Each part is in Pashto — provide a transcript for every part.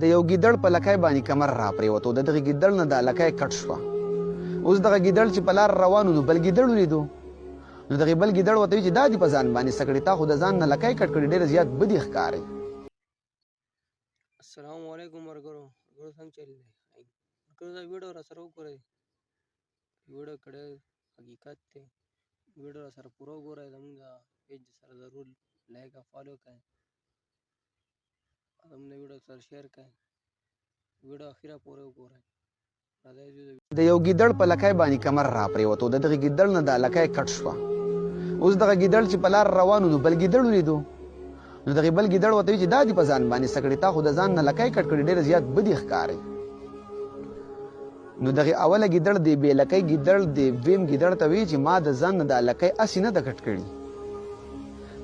د یو ګیدړ په لکۍ باندې کمر را پریوتو د دغه ګیدړ نه دا لکۍ کټ شوه. اوس دغه ګیدړ چې په لار روان و نو بل ګیدړ ولیدو نو دغه بل ګیدړ ورته وایي چې دا دې په ځان باندې څه کړي، تا خو د ځان نه لکۍ کټ کړي، ډېره زیات بدې ښکاري. السلام علیکم ورګرو څنګه چل دی ورګرو دا ویډیو را سره وګورئ، ویډیو کړه حقیقت دی، ویډیو را سره پوره وګورئ، زموږ د پیج سره ضرور لایک او فالو کړئ، زموږ ویډیو سره شیر کړئ، ویډیو اخیره پورې وګورئ. د یو ګیدړ په لکۍ باندې کمر را پریوتو د دغه ګیدړ نه دا لکۍ کټ شوه. اوس دغه ګیدړ چې په لار روان و نو بل ګیدړ ولیدو نو دغه بل ګیدړ ورته وایي چې دا دې په ځان باندې څه کړي، تا خو د ځان نه لکۍ کټ کړي، ډېره زیات بدې ښکاري. نو دغه اوله ګیدړ دی بې لکۍ ګیدړ دی دویم ګیدړ ته وایي چې ما د ځان نه دا لکۍ هسې نه ده کټ کړي،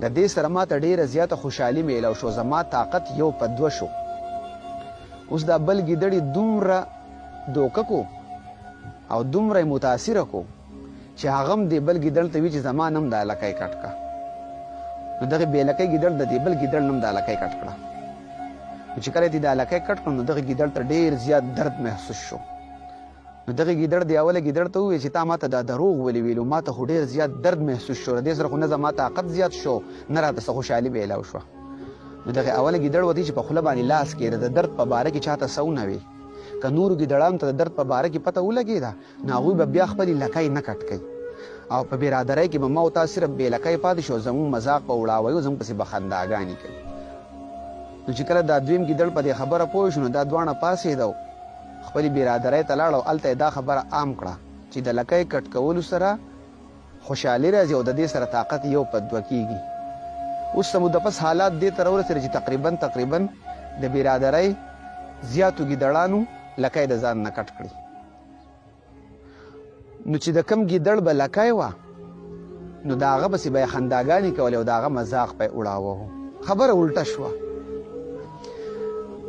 د دې سره ما ته ډېره زیاته خوشحالي میلاو شو، زما طاقت یو په دوه شو. اوس دا بل ګیدړ یې دومره دوکه کو او دومره یې متاثره کو چې هغه هم دې بل ګیدړ ته وایي چې زما نه هم دا لکۍ کټ کړه. نو دغه بې لکۍ ګیدړ د دې بل ګیدړ نه هم دا لکۍ کټ کړه. نو چې کله یې دا لکۍ کټ کړه نو دغه ګیدړ ته ډېر زیات درد محسوس شو. نو دغه ګیدړ د اوله ګیدړ ته وویل چې تا ما ته دا دروغ ولې ویلو، ما ته خو ډېر زیات درد محسوس شو، د دې سره خو نه زما طاقت زیات شو نه راته څه خوشحالي میلاو شوه. نو دغه اوله ګیدړ ورته چې په خوله باندې لاس کېده د درد په باره کې چاته څه ونه وي، که نورو ګیدړانو ته د درد په باره کې پته ولګېده نو هغوی به بیا خپلې لکۍ نه کټ کوي او په برادرۍ کې به ما او تا صرف بې لکۍ پاتې شو، زموږ مذاق به وړاوی او زموږ پسې به خنداګانې کوي. نو چې کله دا دویم ګیدړ په دې خبره پوه شو نو دا دواړه پاڅېده او خپلې برادرۍ ته لاړ او هلته یې دا خبره عام کړه چې د لکۍ کټ کولو سره خوشحالي راځي او د دې سره طاقت یو په دوه کېږي. اوس څه موده پس حالات دې ته راورسېده چې تقریبا د برادرۍ زیاتو ګیدړانو لکۍ د ځان نه کټ کړي. نو چې د کم ګیدړ به لکۍ وه نو د هغه پسې به یې خنداګانې کولې او د هغه مذاق به یې اړاوه. خبره الټه شوه.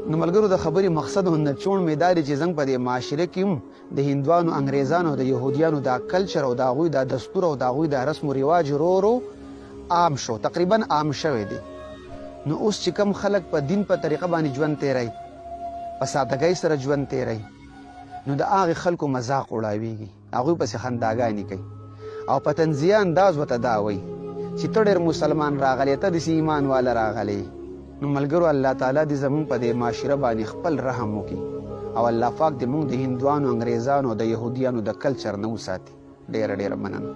نو ملګرو د خبرې مقصد او نچوړ مې دا دی چې زموږ په دې معاشره کې هم د هندوانو، انګریزانو او د یهودیانو دا کلچر او د هغوی دا دستور او د هغوی دا رسم و رواج ورو عام شو، تقریبا عام شوی دی. نو اوس چې کم خلک په دین په طریقه باندې ژوند تیروي، په سادګۍ سره ژوند تیروي، نو د هغې خلکو مذاق اړاویږي، هغوی پسې خنداګانې کوي او په طنزیه انداز ورته دا وایي چې ته ډېر مسلمان راغلی، ته داسې ایمان والا راغلی. نو ملګرو الله تعالی دې زموږ په دې معاشره باندې خپل رحم وکړي او الله پاک دې موږ د هندوانو، انګریزانو او د یهودیانو د کلچر نه وساتي. ډېره مننه.